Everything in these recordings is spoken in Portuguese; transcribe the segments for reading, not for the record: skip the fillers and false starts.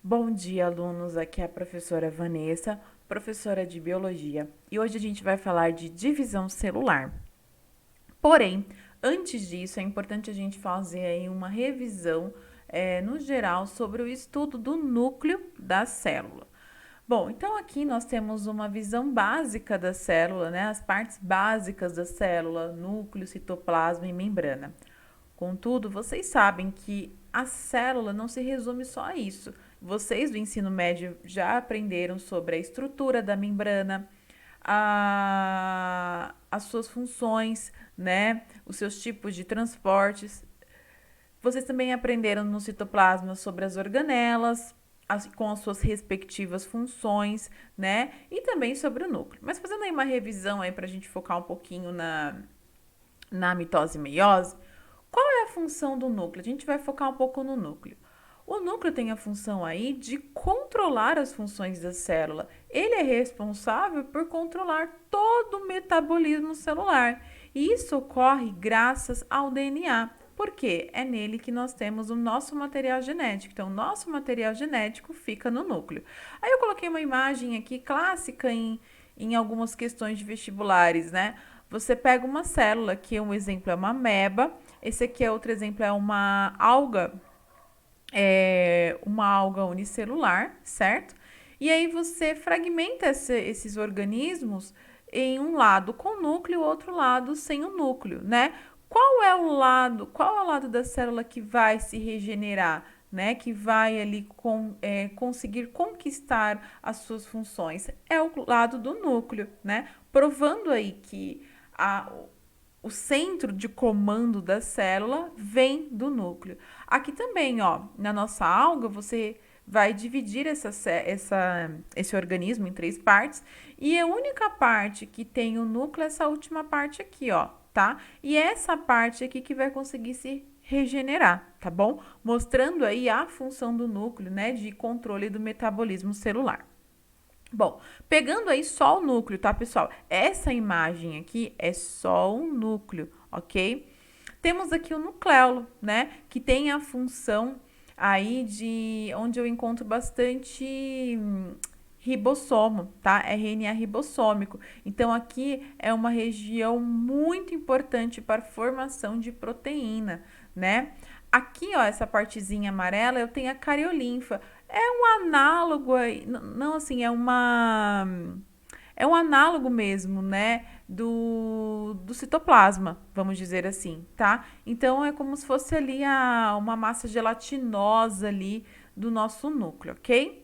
Bom dia, alunos. Aqui é a professora Vanessa, professora de Biologia, e hoje a gente vai falar de divisão celular. Porém, antes disso, é importante a gente fazer aí uma revisão, no geral, sobre o estudo do núcleo da célula. Bom, então aqui nós temos uma visão básica da célula, né? As partes básicas da célula, núcleo, citoplasma e membrana. Contudo, vocês sabem que a célula não se resume só a isso. Vocês do ensino médio já aprenderam sobre a estrutura da membrana, as suas funções, né? Os seus tipos de transportes. Vocês também aprenderam no citoplasma sobre as organelas, com as suas respectivas funções, né? E também sobre o núcleo. Mas fazendo aí uma revisão aí para a gente focar um pouquinho na mitose e meiose, qual é a função do núcleo? A gente vai focar um pouco no núcleo. O núcleo tem a função aí de controlar as funções da célula. Ele é responsável por controlar todo o metabolismo celular. E isso ocorre graças ao DNA. Por quê? É nele que nós temos o nosso material genético. Então, o nosso material genético fica no núcleo. Aí eu coloquei uma imagem aqui clássica em algumas questões de vestibulares, né? Você pega uma célula, que um exemplo é uma ameba, esse aqui é outro exemplo, é uma alga unicelular, certo? E aí você fragmenta esses organismos em um lado com núcleo, outro lado sem o núcleo, né? Qual é o lado da célula que vai se regenerar, né? Que vai ali conseguir conquistar as suas funções? É o lado do núcleo, né? Provando aí que a, o centro de comando da célula vem do núcleo. Aqui também, ó, na nossa alga, você vai dividir esse organismo em três partes e a única parte que tem o núcleo é essa última parte aqui, ó, tá? E é essa parte aqui que vai conseguir se regenerar, tá bom? Mostrando aí a função do núcleo, né, de controle do metabolismo celular. Bom, pegando aí só o núcleo, tá, pessoal? Essa imagem aqui é só um núcleo, ok? Temos aqui o nucleolo, né? Que tem a função aí de onde eu encontro bastante ribossomo, tá? RNA ribossômico. Então, aqui é uma região muito importante para a formação de proteína, né? Aqui, ó, essa partezinha amarela, eu tenho a cariolinfa. É um análogo aí, não assim, é um análogo mesmo, né, do citoplasma, vamos dizer assim, tá? Então é como se fosse ali uma massa gelatinosa ali do nosso núcleo, ok?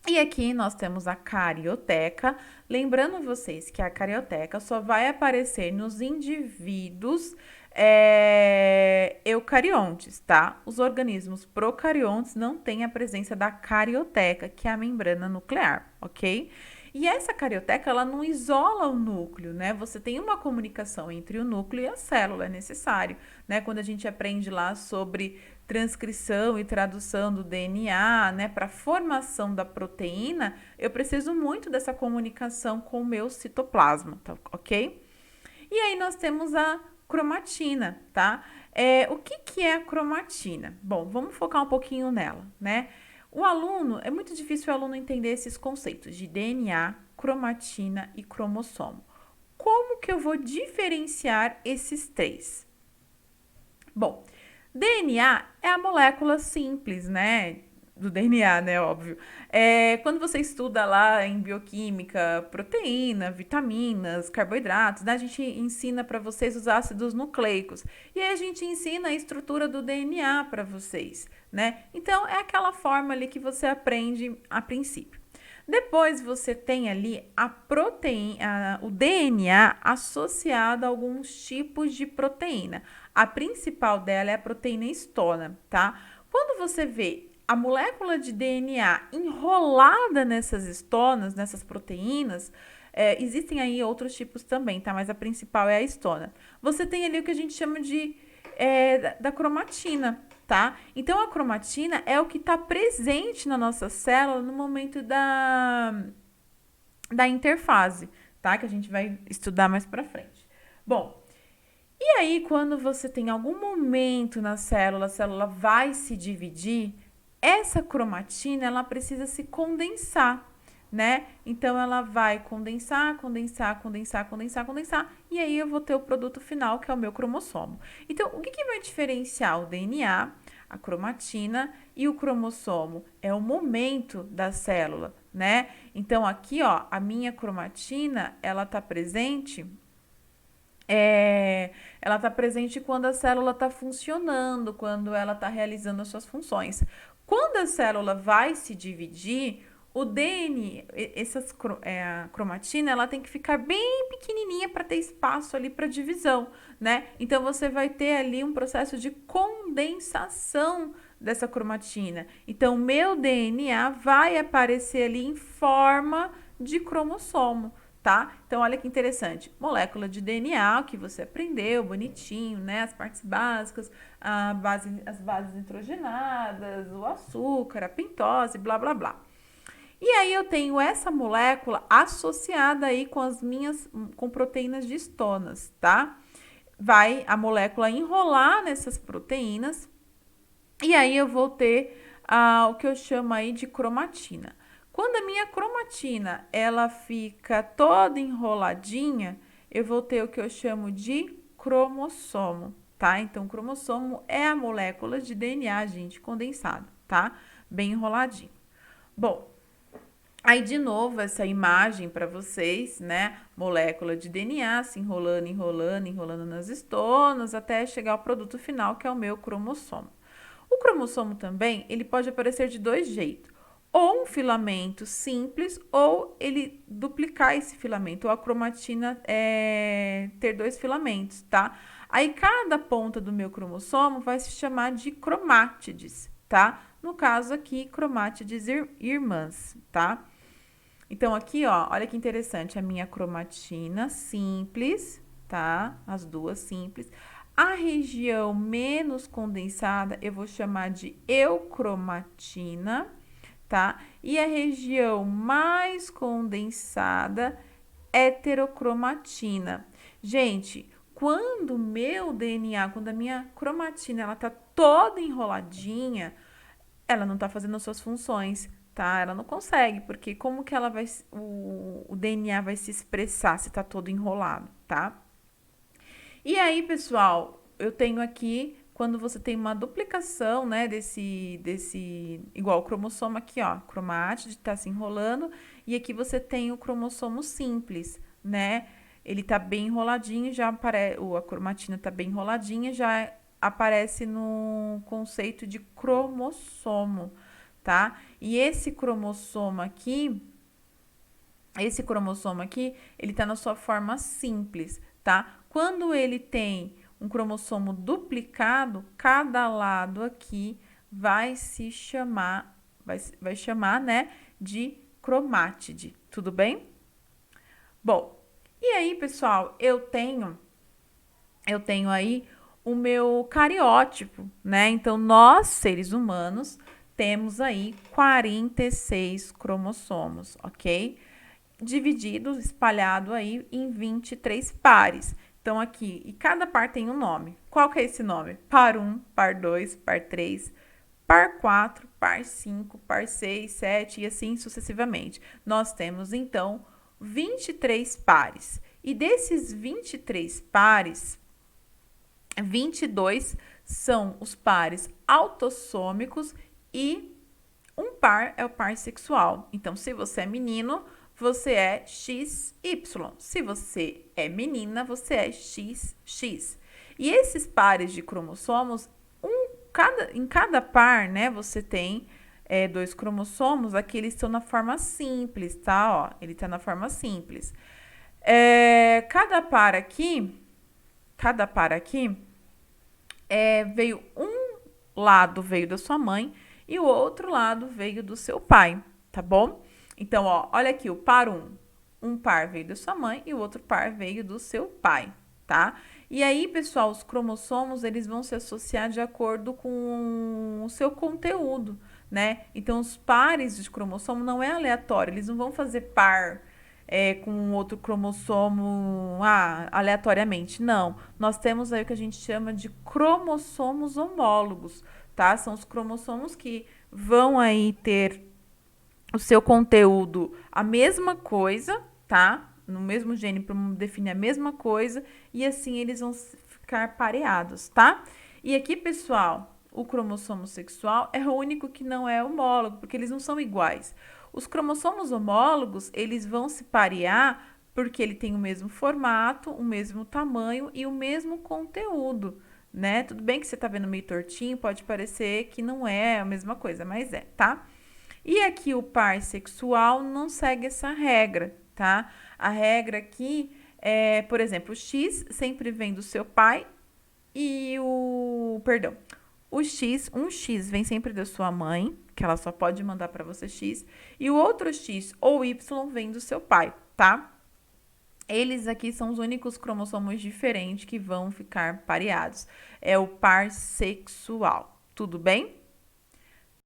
E aqui nós temos a carioteca. Lembrando vocês que a carioteca só vai aparecer nos indivíduos eucariontes, tá? Os organismos procariontes não têm a presença da carioteca, que é a membrana nuclear, ok? E essa carioteca, ela não isola o núcleo, né? Você tem uma comunicação entre o núcleo e a célula, é necessário, né? Quando a gente aprende lá sobre transcrição e tradução do DNA, né, para formação da proteína, eu preciso muito dessa comunicação com o meu citoplasma, tá, ok? E aí nós temos a cromatina, tá? O que é a cromatina? Bom, vamos focar um pouquinho nela, né? É muito difícil o aluno entender esses conceitos de DNA, cromatina e cromossomo. Como que eu vou diferenciar esses três? Bom, DNA é a molécula simples, né? Do DNA, né? Óbvio. Quando você estuda lá em bioquímica, proteína, vitaminas, carboidratos, né? A gente ensina para vocês os ácidos nucleicos. E aí a gente ensina a estrutura do DNA para vocês, né? Então, é aquela forma ali que você aprende a princípio. Depois você tem ali a proteína, o DNA associado a alguns tipos de proteína. A principal dela é a proteína histona, tá? Quando você vê a molécula de DNA enrolada nessas histonas, nessas proteínas, existem aí outros tipos também, tá? Mas a principal é a histona. Você tem ali o que a gente chama da cromatina, tá? Então, a cromatina é o que está presente na nossa célula no momento da interfase, tá? Que a gente vai estudar mais pra frente. Bom, e aí quando você tem algum momento na célula, a célula vai se dividir, essa cromatina, ela precisa se condensar, né? Então, ela vai condensar, condensar, condensar, condensar, condensar, e aí eu vou ter o produto final, que é o meu cromossomo. Então, o que que vai diferenciar o DNA, a cromatina e o cromossomo? É o momento da célula, né? Então, aqui, ó, a minha cromatina, ela tá presente ela está presente quando a célula está funcionando, quando ela está realizando as suas funções. Quando a célula vai se dividir, o DNA, a cromatina, ela tem que ficar bem pequenininha para ter espaço ali para divisão, né? Então você vai ter ali um processo de condensação dessa cromatina. Então, meu DNA vai aparecer ali em forma de cromossomo. Tá? Então, olha que interessante. Molécula de DNA, o que você aprendeu, bonitinho, né? As partes básicas, as bases nitrogenadas, o açúcar, a pentose, blá, blá, blá. E aí eu tenho essa molécula associada aí com proteínas de histonas, tá? Vai a molécula enrolar nessas proteínas e aí eu vou ter o que eu chamo aí de cromatina. Quando a minha cromatina ela fica toda enroladinha, eu vou ter o que eu chamo de cromossomo, tá? Então, cromossomo é a molécula de DNA, gente, condensado, tá? Bem enroladinho. Bom, aí de novo essa imagem para vocês, né? Molécula de DNA se enrolando, enrolando, enrolando nas estonas até chegar ao produto final, que é o meu cromossomo. O cromossomo também, ele pode aparecer de dois jeitos. Ou um filamento simples, ou ele duplicar esse filamento, ou a cromatina ter dois filamentos, tá? Aí cada ponta do meu cromossomo vai se chamar de cromátides, tá? No caso aqui, cromátides irmãs, tá? Então aqui, ó, olha que interessante, a minha cromatina simples, tá? As duas simples. A região menos condensada eu vou chamar de eucromatina, tá? E a região mais condensada, heterocromatina. Gente, quando o meu DNA, quando a minha cromatina, ela tá toda enroladinha, ela não tá fazendo as suas funções, tá? Ela não consegue, porque como que ela vai, o DNA vai se expressar se tá todo enrolado, tá? E aí, pessoal, eu tenho aqui, quando você tem uma duplicação, né, igual o cromossomo aqui, ó, cromátide tá se enrolando, e aqui você tem o cromossomo simples, né? Ele tá bem enroladinho, já aparece, a cromatina tá bem enroladinha, já aparece no conceito de cromossomo, tá? E esse cromossomo aqui, ele tá na sua forma simples, tá? Quando ele tem um cromossomo duplicado, cada lado aqui vai se chamar, vai chamar, né, de cromátide, tudo bem? Bom, e aí, pessoal, eu tenho aí o meu cariótipo, né? Então, nós, seres humanos, temos aí 46 cromossomos, ok? Dividido, espalhado aí em 23 pares. Então, aqui, e cada par tem um nome. Qual que é esse nome? Par 1, par 2, par 3, par 4, par 5, par 6, 7 e assim sucessivamente. Nós temos, então, 23 pares. E desses 23 pares, 22 são os pares autossômicos e um par é o par sexual. Então, se você é menino, você é XY. Se você é menina, você é XX. E esses pares de cromossomos, em cada par, né, você tem dois cromossomos, aqui eles estão na forma simples, tá? Ó, ele tá na forma simples. Cada par aqui, veio um lado veio da sua mãe e o outro lado veio do seu pai, tá bom? Então, ó, olha aqui, o par 1. Um par veio da sua mãe e o outro par veio do seu pai, tá? E aí, pessoal, os cromossomos, eles vão se associar de acordo com o seu conteúdo, né? Então, os pares de cromossomo não é aleatório, eles não vão fazer par com outro cromossomo aleatoriamente. Não. Nós temos aí o que a gente chama de cromossomos homólogos. tá? São os cromossomos que vão aí ter o seu conteúdo a mesma coisa, tá? No mesmo gene para definir a mesma coisa e assim eles vão ficar pareados, tá? E aqui, pessoal, o cromossomo sexual é o único que não é homólogo, porque eles não são iguais. Os cromossomos homólogos, eles vão se parear porque ele tem o mesmo formato, o mesmo tamanho e o mesmo conteúdo, né? Tudo bem que você tá vendo meio tortinho, pode parecer que não é a mesma coisa, mas é, tá? E aqui o par sexual não segue essa regra, tá? A regra aqui é, por exemplo, o X sempre vem do seu pai e o X, um X vem sempre da sua mãe, que ela só pode mandar para você X, e o outro X ou Y vem do seu pai, tá? Eles aqui são os únicos cromossomos diferentes que vão ficar pareados. É o par sexual, tudo bem?